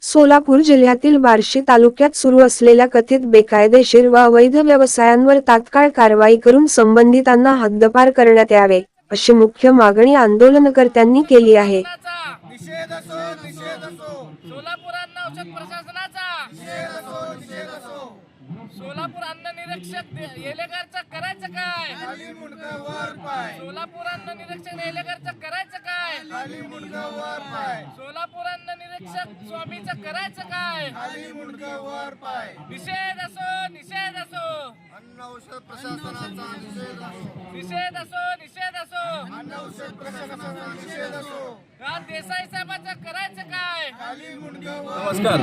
सोलापूर जिल्ह्यातील बार्शी तालुक्यात सुरू असलेल्या कथित बेकायदेशीर व अवैध व्यवसायांवर तात्काळ कारवाई करून संबंधितांना हद्दपार करण्यात यावे, अशी मुख्य मागणी आंदोलनकर्त्यांनी केली आहे. निषेध असो, निषेध असो. सोलापूर अन्न औषध प्रशासनाचा निषेध असो, निषेध असो. सोलापूर अन्न निरीक्षक येलेकरचं करायचं काय? खाली मुंडका वर पाय. सोलापूर अन्न निरीक्षक येलेकरचं करायचं काय? खाली मुंडका वर पाय. सोलापूर अन्न निरीक्षक स्वामीचं करायचं काय? खाली मुंडका वर पाय. निषेध असो, निषेध असो. अन्न औषध प्रशासनाचा निषेध असो, निषेध असो, निषेध असो. अन्न औषध प्रशासनाचा निषेध असो. देसाई साहेबांचं करायचं काय? खाली मुंडका वर. नमस्कार,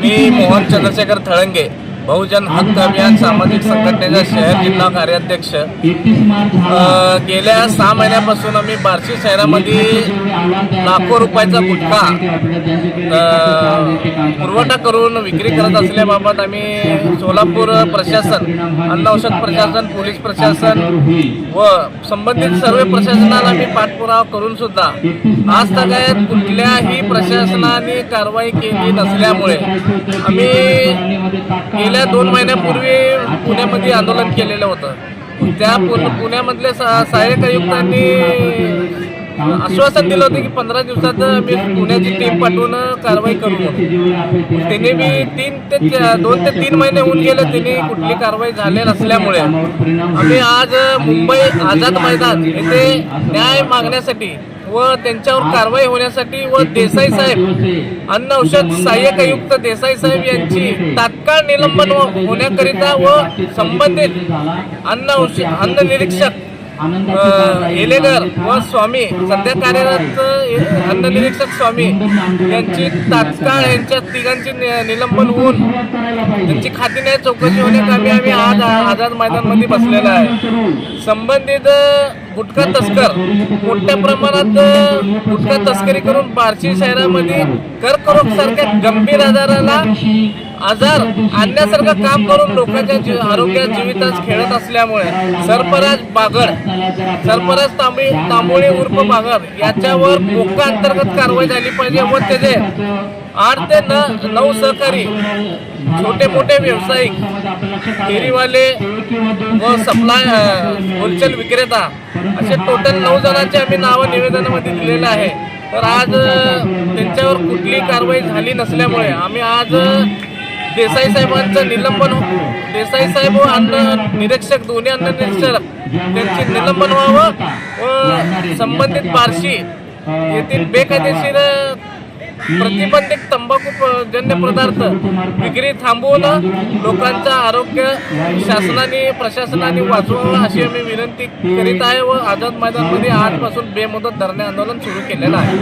मी मोहन चंद्रशेखर थळंगे, बहुजन हक्क अभियान सामाजिक संघटनेचा शहर जिल्हा कार्याध्यक्ष. गेल्या 6 महिन्यापासून आम्ही बार्शी शहरामध्ये लाखो रुपयाचा गुटखा पुरवठा करून विक्री करत असल्याबाबत आम्ही सोलापूर प्रशासन, अन्न औषध प्रशासन, पोलीस प्रशासन व संबंधित सर्व प्रशासनाला आम्ही पाठपुरावा करून सुद्धा आज तगायत कुठल्याही प्रशासनाने कारवाई केली नसल्यामुळे आम्ही गेल्या 2 महिन्यापूर्वी पुण्यामध्ये आंदोलन केलेलं होतं. त्या पुण्यामधल्या सहाय्यक आयुक्तांनी आश्वासन दिलं होतं की 15 दिवसात आम्ही पुण्याची टीम पाठवून कारवाई करू. त्यांनी मी 2 ते 3 महिने होऊन गेले, त्यांनी कुठली कारवाई झाली नसल्यामुळे आम्ही आज मुंबई आझाद मैदान येथे न्याय मागण्यासाठी व त्यांच्यावर कारवाई होण्यासाठी व देसाई साहेब, अन्न औषध सहाय्यक आयुक्त देसाई साहेब यांची तात्काळ निलंबन होण्याकरिता व संबंधित अन्न निरीक्षक येलेकर व स्वामी, सध्या कार्यरत अन्न निरीक्षक स्वामी यांची तात्काळ यांच्या तिघांची निलंबन होऊन त्यांची खात्रीने चौकशी होण्यासाठी आम्ही आज आझाद मैदानमध्ये बसलेला आहे. संबंधित गुटखा तस्कर मोठ्या प्रमाणात गुटखा तस्करी करून बार्शी शहरामध्ये कर्करोग सारख्या गंभीर आजार आणण्यासारखं काम करून लोकांच्या आरोग्य जीवितास खेळत असल्यामुळे सरफराज तांबोळे उर्फ बागर याच्यावर मोका अंतर्गत कारवाई झाली पाहिजे व त्याचे 8 ते 9 सहकारी छोटे मोठे व्यावसायिक, फेरीवाले व सप्लाय होलसेल विक्रेता असे टोटल 9 जणांचे आम्ही नावं निवेदनामध्ये दिलेले आहे. तर आज त्यांच्यावर कुठली कारवाई झाली नसल्यामुळे आम्ही आज देसाई साहेबांचं निलंबन, देसाई साहेब व अन्न निरीक्षक, दोन्ही अन्न निरीक्षक त्यांचे निलंबन व्हावं व संबंधित बार्शी येथील बेकायदेशीर प्रतिबंधित तंबाखूजन्य पदार्थ विक्री थांबवून लोकांचं आरोग्य शासनाने प्रशासनाने वाचवावं अशी आम्ही विनंती करीत आहे व आझाद मैदानमध्ये आजपासून बेमुदत धरणे आंदोलन सुरू केलेलं आहे.